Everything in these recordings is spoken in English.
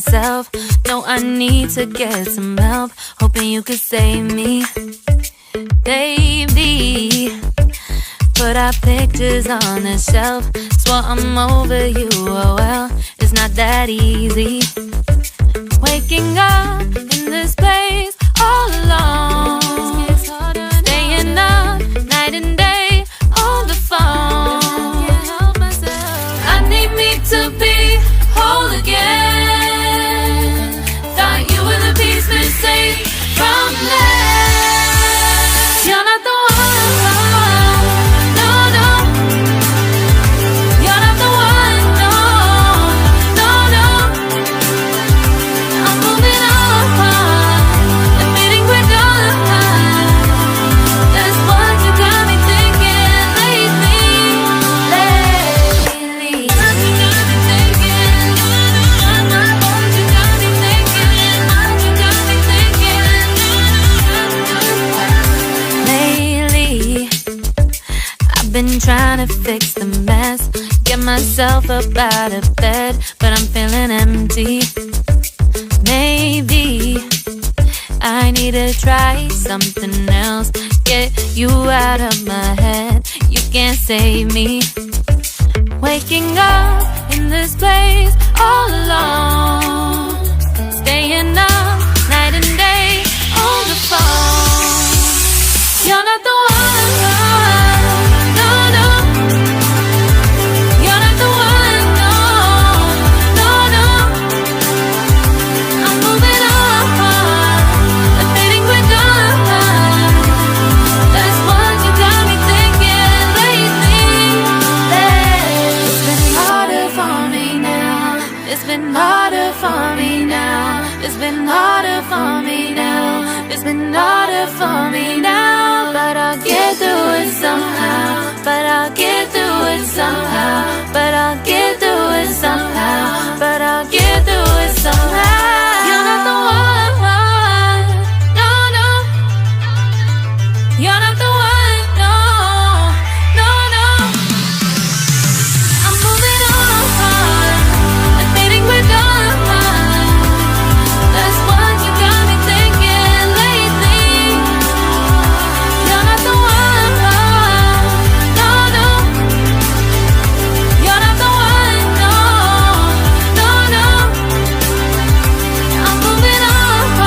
myself. No, I need to get some help. Hoping you could save me, baby. Put our pictures on the shelf. Swore I'm over you, oh well, it's not that easy. Waking up in this place all alone, staying up night and day on the phone. I need me to be whole again. Thought you were the piece missing from last. You're not the one, no, no. You're not the one, no, no, no. I'm moving on, admitting we're done. That's what you got me thinking lately. What you got me thinking. What you got me thinking. What you got me thinking. Lately, I've been trying to fix the mess, get myself up out of bed, but I'm feeling empty. Maybe I need to try something else. Get you out of my head, you can't save me. Waking up in this place all alone, staying up night and day on the phone. You're not the one, no, no. You're not the one, no, no, no. I'm moving on, admitting we're done. That's what you got me thinking lately. It's been harder for me now. It's been harder for me now. It's been harder for me now. It's been harder for me now. But I'll get through it somehow. But I'll get through it somehow. But I'll get through it somehow. But I'll get through it somehow. You're not the one, no, no. You're not the one, no, no, no. I'm moving on, admitting we're done. That's what you got me thinking lately. You're not the one, no, no. You're not the one, no, no, no. I'm moving on,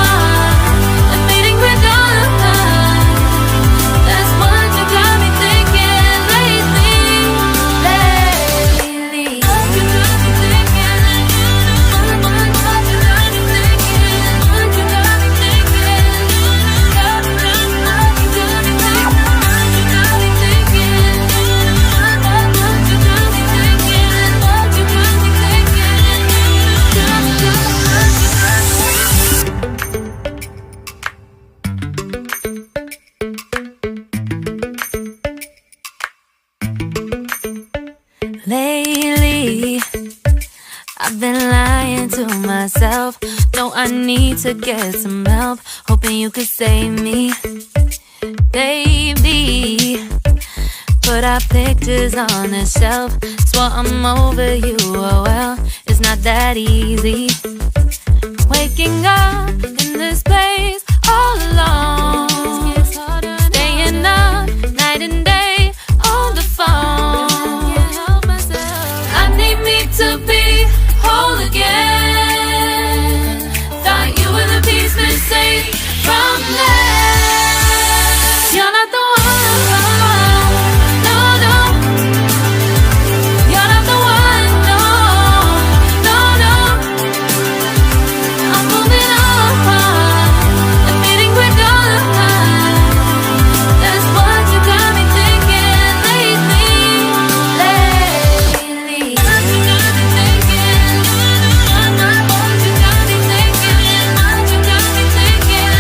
admitting we're done. That's what you got me thinking lately. What you got me thinking. What you got me thinking. What you got me thinking. What you got me thinking. What you got me thinking. What you got me thinking. What you got me thinking. Lately, I've been lying to myself. No, I need to get some help. Hoping you could save me, baby. Put our pictures on the shelf. Swore I'm over you, oh well, it's not that easy. Waking up in this place all alone, staying up night and day on the phone. I need me to be whole again. Thought you were the piece missing from last. You're not the one, no, no. You're not the one, no, no, no. I'm moving on, admitting we're done. That's what you got me thinking lately. What you got me thinking. What you got me thinking. What you got me thinking.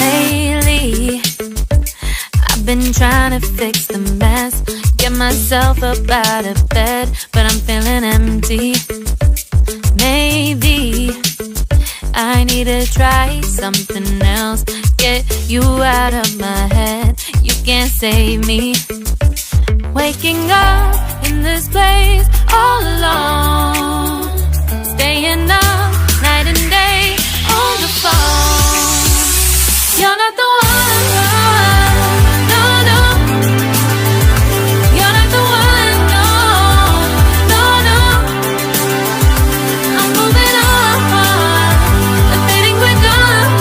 Lately, I've been trying to fix the mess, get myself up out of bed, but I'm feeling empty. Maybe I need to try something else. Get you out of my head, you can't save me. Waking up in this place all alone, staying up night and day on the phone. You're not the one, no, no. You're not the one, no, no, no. I'm moving on, admitting we're done.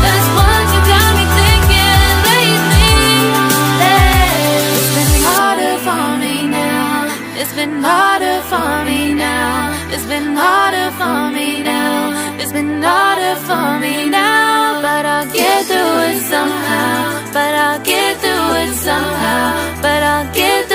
That's what you got me thinking lately. It's been harder for me now. It's been harder for me now. It's been harder for me now. It's been harder for me now. But I'll get through it somehow. But I'll get through it somehow. But I'll get